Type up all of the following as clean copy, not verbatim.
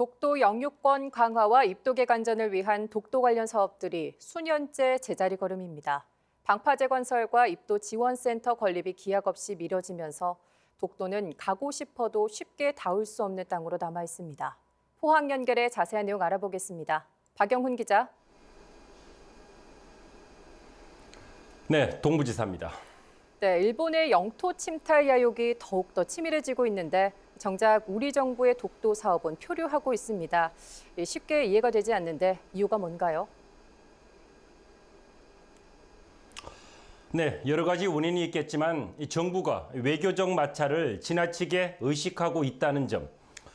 독도 영유권 강화와 입독의 간전을 위한 독도 관련 사업들이 수년째 제자리 걸음입니다. 방파제 건설과 입도 지원센터 건립이 기약 없이 미뤄지면서 독도는 가고 싶어도 쉽게 닿을 수 없는 땅으로 남아 있습니다. 포항 연결의 자세한 내용 알아보겠습니다. 박영훈 기자. 네, 동부지사입니다. 네, 일본의 영토 침탈 야욕이 더욱더 치밀해지고 있는데 정작 우리 정부의 독도 사업은 표류하고 있습니다. 쉽게 이해가 되지 않는데 이유가 뭔가요? 네, 여러 가지 원인이 있겠지만 정부가 외교적 마찰을 지나치게 의식하고 있다는 점,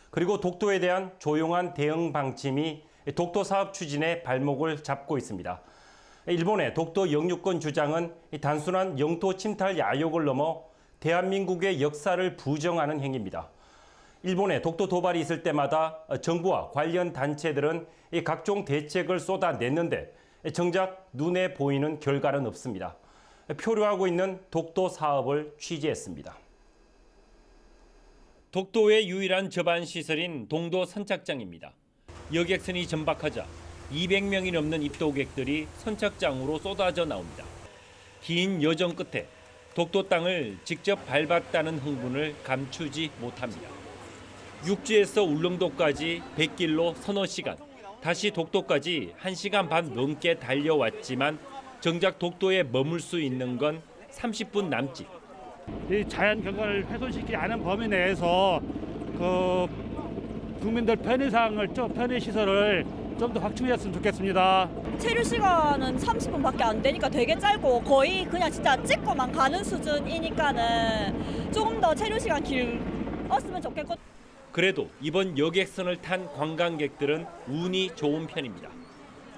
그리고 독도에 대한 조용한 대응 방침이 독도 사업 추진의 발목을 잡고 있습니다. 일본의 독도 영유권 주장은 단순한 영토 침탈 야욕을 넘어 대한민국의 역사를 부정하는 행위입니다. 일본의 독도 도발이 있을 때마다 정부와 관련 단체들은 각종 대책을 쏟아냈는데 정작 눈에 보이는 결과는 없습니다. 표류하고 있는 독도 사업을 취재했습니다. 독도의 유일한 접안 시설인 동도 선착장입니다. 여객선이 전박하자 200명이 넘는 입도객들이 선착장으로 쏟아져 나옵니다. 긴 여정 끝에 독도 땅을 직접 밟았다는 흥분을 감추지 못합니다. 육지에서 울릉도까지 100길로 서너 시간, 다시 독도까지 1시간 반 넘게 달려왔지만 정작 독도에 머물 수 있는 건 30분 남짓. 이 자연 경관을 훼손시키지 않은 범위 내에서 국민들 편의 시설을 좀 더 확충했으면 좋겠습니다. 체류 시간은 30분밖에 안 되니까 되게 짧고 거의 그냥 진짜 찍고만 가는 수준이니까는 조금 더 체류 시간 길었으면 좋겠고. 그래도 이번 여객선을 탄 관광객들은 운이 좋은 편입니다.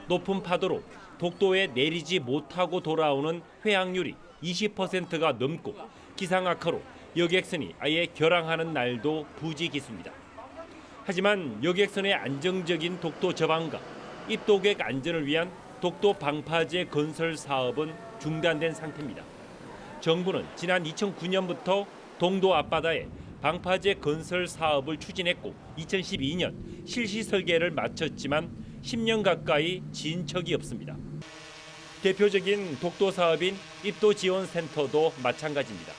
높은 파도로 독도에 내리지 못하고 돌아오는 회항률이 20%가 넘고 기상 악화로 여객선이 아예 결항하는 날도 부지기수입니다. 하지만 여객선의 안정적인 독도 접안과 입도객 안전을 위한 독도 방파제 건설 사업은 중단된 상태입니다. 정부는 지난 2009년부터 동도 앞바다에 방파제 건설 사업을 추진했고 2012년 실시 설계를 마쳤지만 10년 가까이 진척이 없습니다. 대표적인 독도 사업인 입도지원센터도 마찬가지입니다.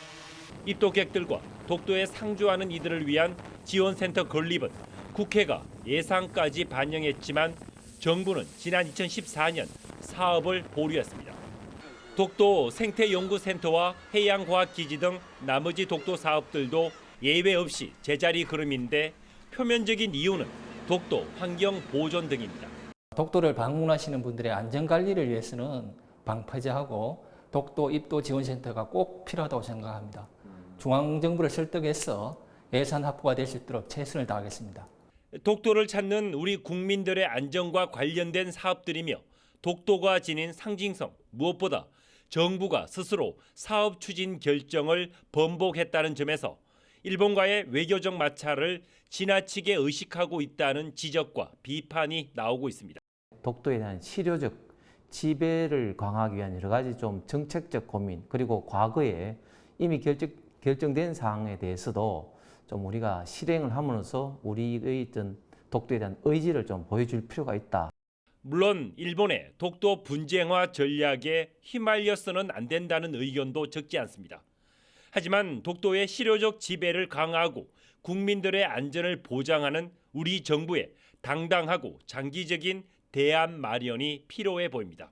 입도객들과 독도에 상주하는 이들을 위한 지원센터 건립은 국회가 예산까지 반영했지만 정부는 지난 2014년 사업을 보류했습니다. 독도 생태연구센터와 해양과학기지 등 나머지 독도 사업들도 예외 없이 제자리 걸음인데 표면적인 이유는 독도 환경 보존 등입니다. 독도를 방문하시는 분들의 안전관리를 위해서는 방파제하고 독도 입도 지원센터가 꼭 필요하다고 생각합니다. 중앙정부를 설득해서 예산 확보가 될 수 있도록 최선을 다하겠습니다. 독도를 찾는 우리 국민들의 안전과 관련된 사업들이며 독도가 지닌 상징성, 무엇보다 정부가 스스로 사업 추진 결정을 번복했다는 점에서 일본과의 외교적 마찰을 지나치게 의식하고 있다는 지적과 비판이 나오고 있습니다. 독도에 대한 실효적 지배를 강화하기 위한 여러 가지 좀 정책적 고민, 그리고 과거에 이미 결정된 사항에 대해서도 좀 우리가 실행을 함으로써 우리의 독도에 대한 의지를 좀 보여줄 필요가 있다. 물론 일본의 독도 분쟁화 전략에 휘말려서는 안 된다는 의견도 적지 않습니다. 하지만 독도의 실효적 지배를 강화하고 국민들의 안전을 보장하는 우리 정부의 당당하고 장기적인 대안 마련이 필요해 보입니다.